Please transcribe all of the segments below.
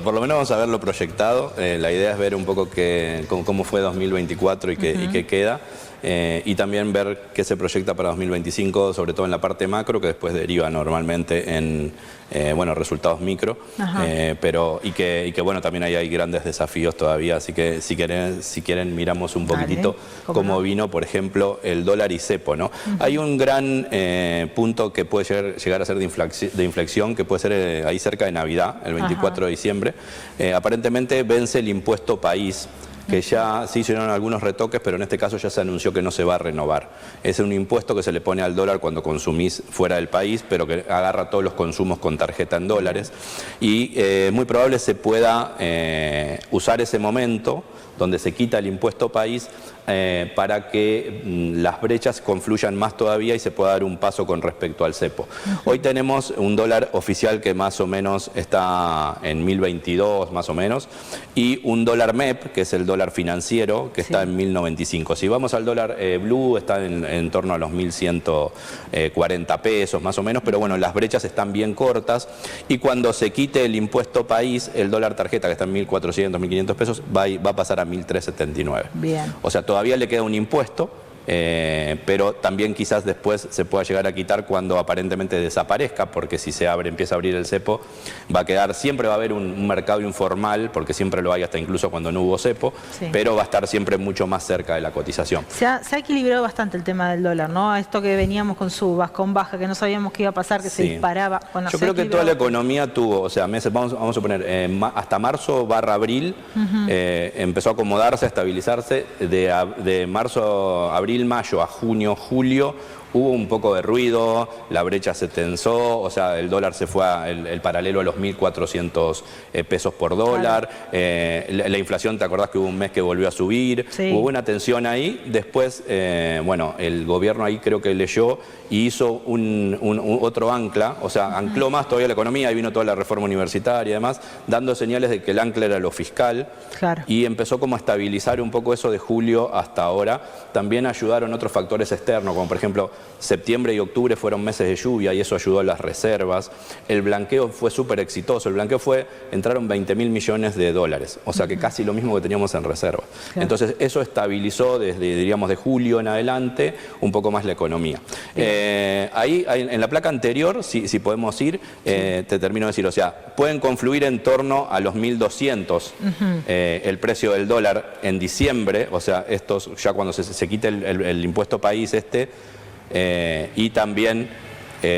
por lo menos vamos a ver lo proyectado. La idea es ver un poco cómo fue 2024 y qué queda. Y también ver qué se proyecta para 2025, sobre todo en la parte macro, que después deriva normalmente en resultados micro. Y que bueno, también ahí hay grandes desafíos todavía, así que si quieren miramos un poquitito cómo vino, por ejemplo, el dólar y cepo, ¿no? Hay un gran punto que puede llegar a ser de inflexión, que puede ser ahí cerca de Navidad, el 24 de diciembre. Aparentemente vence el impuesto país, que ya se hicieron algunos retoques, pero en este caso ya se anunció que no se va a renovar. Es un impuesto que se le pone al dólar cuando consumís fuera del país, pero que agarra todos los consumos con tarjeta en dólares. Y muy probable se pueda usar ese momento donde se quita el impuesto país para que las brechas confluyan más todavía y se pueda dar un paso con respecto al cepo. Hoy tenemos un dólar oficial que más o menos está en 1022 más o menos, y un dólar MEP, que es el dólar financiero, que está en 1095. Si vamos al dólar blue, está en torno a los 1140 pesos más o menos, pero bueno, las brechas están bien cortas, y cuando se quite el impuesto país, el dólar tarjeta, que está en 1400, 1500 pesos, va a pasar a 1379. Bien. O sea, todavía le queda un impuesto, pero también quizás después se pueda llegar a quitar cuando aparentemente desaparezca, porque si empieza a abrir el cepo, siempre va a haber un mercado informal, porque siempre lo hay hasta incluso cuando no hubo cepo, pero va a estar siempre mucho más cerca de la cotización. Se ha equilibrado bastante el tema del dólar, ¿no? Esto que veníamos con subas, con bajas, que no sabíamos qué iba a pasar, que se disparaba. Bueno, yo creo que toda la economía tuvo, o sea, meses, vamos a poner, hasta marzo/abril, empezó a acomodarse, a estabilizarse. De marzo, abril, mayo a junio, julio, hubo un poco de ruido, la brecha se tensó, o sea, el dólar se fue el paralelo a los 1400 pesos por dólar. La inflación, ¿te acordás que hubo un mes que volvió a subir? Hubo una tensión ahí. Después, el gobierno ahí creo que leyó y hizo otro ancla, o sea, ancló más todavía la economía, ahí vino toda la reforma universitaria y demás, dando señales de que el ancla era lo fiscal. Y empezó como a estabilizar un poco eso de julio hasta ahora. También ayudaron otros factores externos, como por ejemplo, septiembre y octubre fueron meses de lluvia y eso ayudó a las reservas. El blanqueo fue súper exitoso. El blanqueo entraron 20.000 millones de dólares, o sea que casi lo mismo que teníamos en reserva. Entonces eso estabilizó desde, diríamos, de julio en adelante un poco más la economía. Ahí en la placa anterior, si podemos ir, te termino de decir, o sea, pueden confluir en torno a los 1.200 el precio del dólar en diciembre, o sea, estos ya cuando se quite el impuesto país y también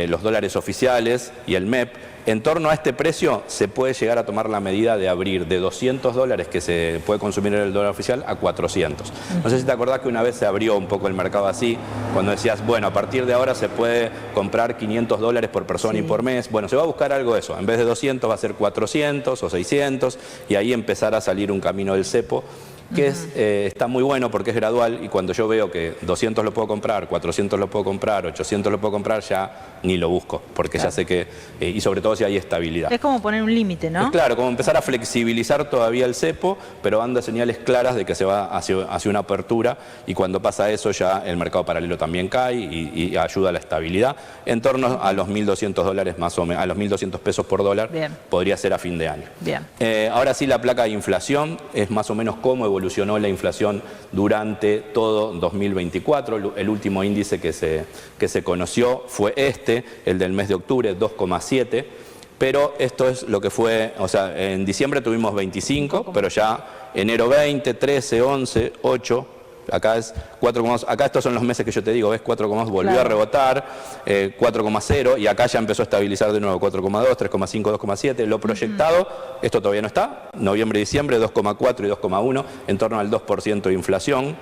los dólares oficiales y el MEP. En torno a este precio se puede llegar a tomar la medida de abrir de 200 dólares que se puede consumir en el dólar oficial a 400. No sé si te acordás que una vez se abrió un poco el mercado así, cuando decías, bueno, a partir de ahora se puede comprar 500 dólares por persona y por mes. Bueno, se va a buscar algo de eso. En vez de 200 va a ser 400 o 600 y ahí empezar a salir un camino del cepo que está muy bueno porque es gradual, y cuando yo veo que 200 lo puedo comprar, 400 lo puedo comprar, 800 lo puedo comprar, ya ni lo busco, porque ya sé que, y sobre todo si hay estabilidad. Es como poner un límite, ¿no? Es claro, como empezar a flexibilizar todavía el cepo, pero dando señales claras de que se va hacia una apertura, y cuando pasa eso ya el mercado paralelo también cae y ayuda a la estabilidad. En torno a los 1.200 dólares más o menos, a los 1.200 pesos por dólar, podría ser a fin de año. Ahora sí, la placa de inflación es más o menos cómo evolucionó la inflación durante todo 2024. El último índice que se conoció fue el del mes de octubre, 2,7. Pero esto es lo que fue, o sea, en diciembre tuvimos 25, pero ya enero 20, 13, 11, 8... Acá es 4,2, acá estos son los meses que yo te digo, ¿ves? 4,2 volvió a rebotar, 4,0 y acá ya empezó a estabilizar de nuevo 4,2, 3,5, 2,7. Lo proyectado, esto todavía no está, noviembre y diciembre 2,4 y 2,1, en torno al 2% de inflación.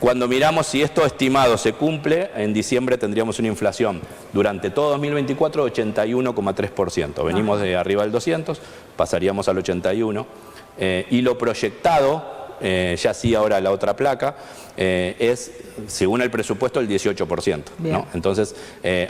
Cuando miramos si esto estimado se cumple, en diciembre tendríamos una inflación durante todo 2024 de 81,3%. Venimos de arriba del 200, pasaríamos al 81. Y lo proyectado, ya sí ahora la otra placa, es, según el presupuesto, el 18%, ¿no? Entonces,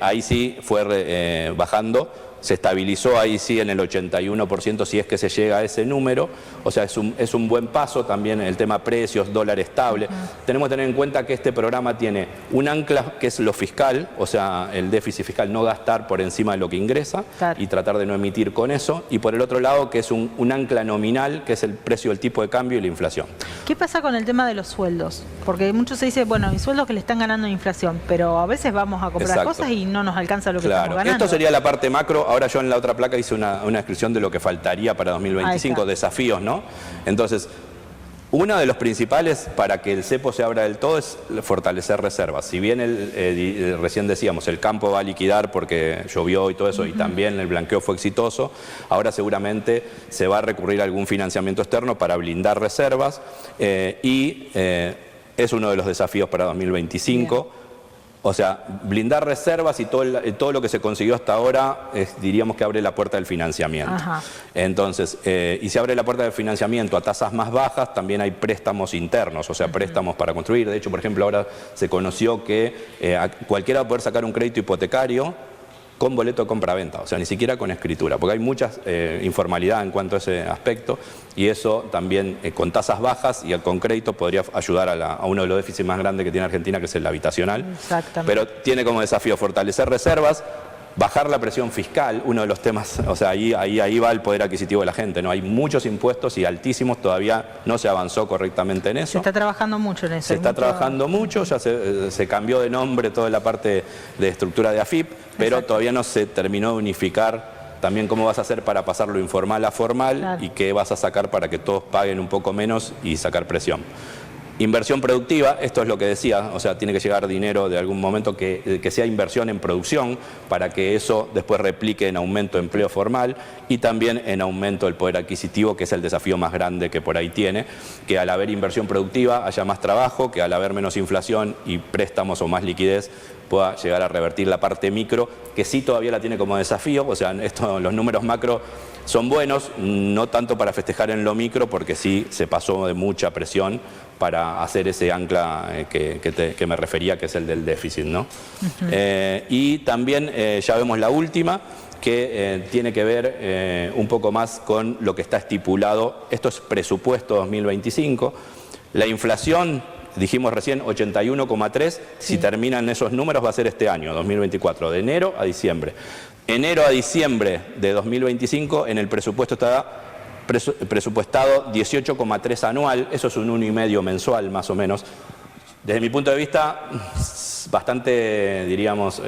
ahí sí fue bajando se estabilizó ahí sí en el 81% si es que se llega a ese número, o sea, es un buen paso. También el tema precios, dólar estable. Tenemos que tener en cuenta que este programa tiene un ancla que es lo fiscal, o sea, el déficit fiscal, no gastar por encima de lo que ingresa y tratar de no emitir con eso, y por el otro lado que es un ancla nominal, que es el precio del tipo de cambio y la inflación. ¿Qué pasa con el tema de los sueldos? Porque muchos se dicen, bueno, mis sueldos que le están ganando inflación, pero a veces vamos a comprar cosas y no nos alcanza lo que estamos ganando. Esto sería la parte macro. Ahora yo en la otra placa hice una descripción de lo que faltaría para 2025, desafíos, ¿no? Entonces, uno de los principales para que el cepo se abra del todo es fortalecer reservas. Si bien recién decíamos, el campo va a liquidar porque llovió y todo eso, y también el blanqueo fue exitoso, ahora seguramente se va a recurrir a algún financiamiento externo para blindar reservas es uno de los desafíos para 2025. Bien. O sea, blindar reservas y todo lo que se consiguió hasta ahora, diríamos que abre la puerta del financiamiento. Entonces, y si abre la puerta del financiamiento a tasas más bajas, también hay préstamos internos, o sea, préstamos para construir. De hecho, por ejemplo, ahora se conoció que cualquiera va a poder sacar un crédito hipotecario con boleto de compra-venta, o sea, ni siquiera con escritura, porque hay mucha informalidad en cuanto a ese aspecto, y eso también con tasas bajas y con crédito podría ayudar a uno de los déficits más grandes que tiene Argentina, que es el habitacional. Exactamente. Pero tiene como desafío fortalecer reservas, bajar la presión fiscal, uno de los temas, o sea, ahí va el poder adquisitivo de la gente, ¿no? Hay muchos impuestos y altísimos, todavía no se avanzó correctamente en eso. Se está trabajando mucho en eso. Se está trabajando mucho, ya se cambió de nombre toda la parte de estructura de AFIP, pero todavía no se terminó de unificar también cómo vas a hacer para pasar lo informal a formal y qué vas a sacar para que todos paguen un poco menos y sacar presión. Inversión productiva, esto es lo que decía, o sea, tiene que llegar dinero de algún momento que sea inversión en producción para que eso después replique en aumento de empleo formal y también en aumento del poder adquisitivo, que es el desafío más grande que por ahí tiene, que al haber inversión productiva haya más trabajo, que al haber menos inflación y préstamos o más liquidez pueda llegar a revertir la parte micro, que sí todavía la tiene como desafío. O sea, los números macro son buenos, no tanto para festejar en lo micro, porque sí se pasó de mucha presión para hacer ese ancla que me refería, que es el del déficit, ¿no? Y también ya vemos la última, que tiene que ver un poco más con lo que está estipulado. Esto es presupuesto 2025. La inflación, dijimos recién, 81,3. Si terminan esos números va a ser este año, 2024, de enero a diciembre. Enero a diciembre de 2025 en el presupuesto está presupuestado 18,3 anual, eso es un 1,5 mensual más o menos. Desde mi punto de vista, bastante, diríamos,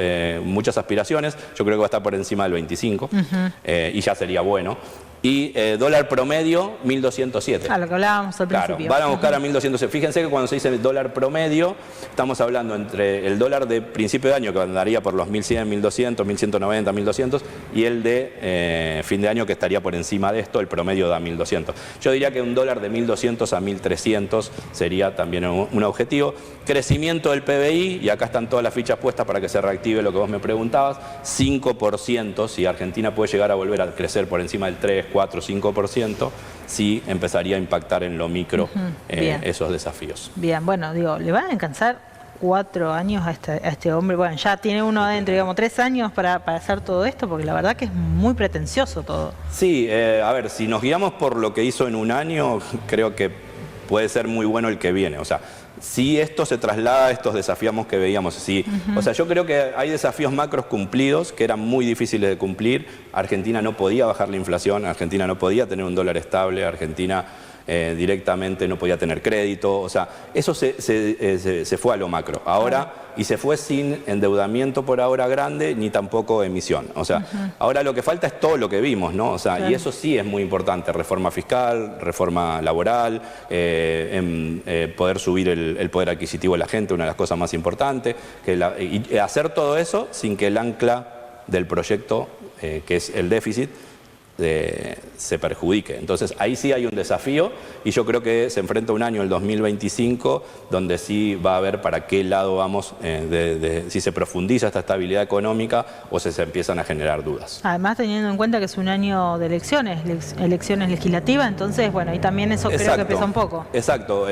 muchas aspiraciones. Yo creo que va a estar por encima del 25 y ya sería bueno. Y dólar promedio, 1.207. A lo que hablábamos al principio. Van a buscar a 1.207. Fíjense que cuando se dice dólar promedio, estamos hablando entre el dólar de principio de año, que andaría por los 1.100, 1.200, 1.190, 1.200, y el de fin de año, que estaría por encima de esto, el promedio da 1.200. Yo diría que un dólar de 1.200 a 1.300 sería también un objetivo. Crecimiento del PBI, y acá están todas las fichas puestas para que se reactive lo que vos me preguntabas, 5%, si Argentina puede llegar a volver a crecer por encima del 3, 4, 5%, sí empezaría a impactar en lo micro esos desafíos. Bien, bueno, digo, ¿le van a alcanzar 4 años a este hombre? Bueno, ya tiene uno adentro, digamos, 3 años para hacer todo esto, porque la verdad que es muy pretencioso todo. Sí, a ver, si nos guiamos por lo que hizo en un año, creo que puede ser muy bueno el que viene. O sea, si esto se traslada a estos desafíos que veíamos, sí. O sea, yo creo que hay desafíos macros cumplidos que eran muy difíciles de cumplir. Argentina no podía bajar la inflación, Argentina no podía tener un dólar estable, Argentina directamente no podía tener crédito. O sea, eso se fue a lo macro. Ahora, y se fue sin endeudamiento por ahora grande, ni tampoco emisión. O sea, ahora lo que falta es todo lo que vimos, ¿no? O sea, y eso sí es muy importante. Reforma fiscal, reforma laboral, poder subir el poder adquisitivo de la gente, una de las cosas más importantes. Y hacer todo eso sin que el ancla del proyecto, que es el déficit, se perjudique. Entonces ahí sí hay un desafío, y yo creo que se enfrenta un año, el 2025, donde sí va a ver para qué lado vamos, si se profundiza esta estabilidad económica o si se empiezan a generar dudas. Además, teniendo en cuenta que es un año de elecciones legislativas, entonces bueno, ahí también eso creo que pesa un poco. Exacto.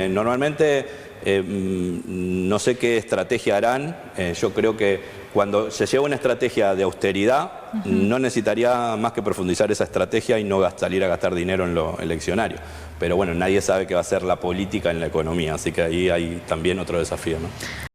Normalmente no sé qué estrategia harán. Yo creo que cuando se lleva una estrategia de austeridad, no necesitaría más que profundizar esa estrategia y no salir a gastar dinero en lo eleccionario. Pero bueno, nadie sabe qué va a ser la política en la economía, así que ahí hay también otro desafío, ¿no?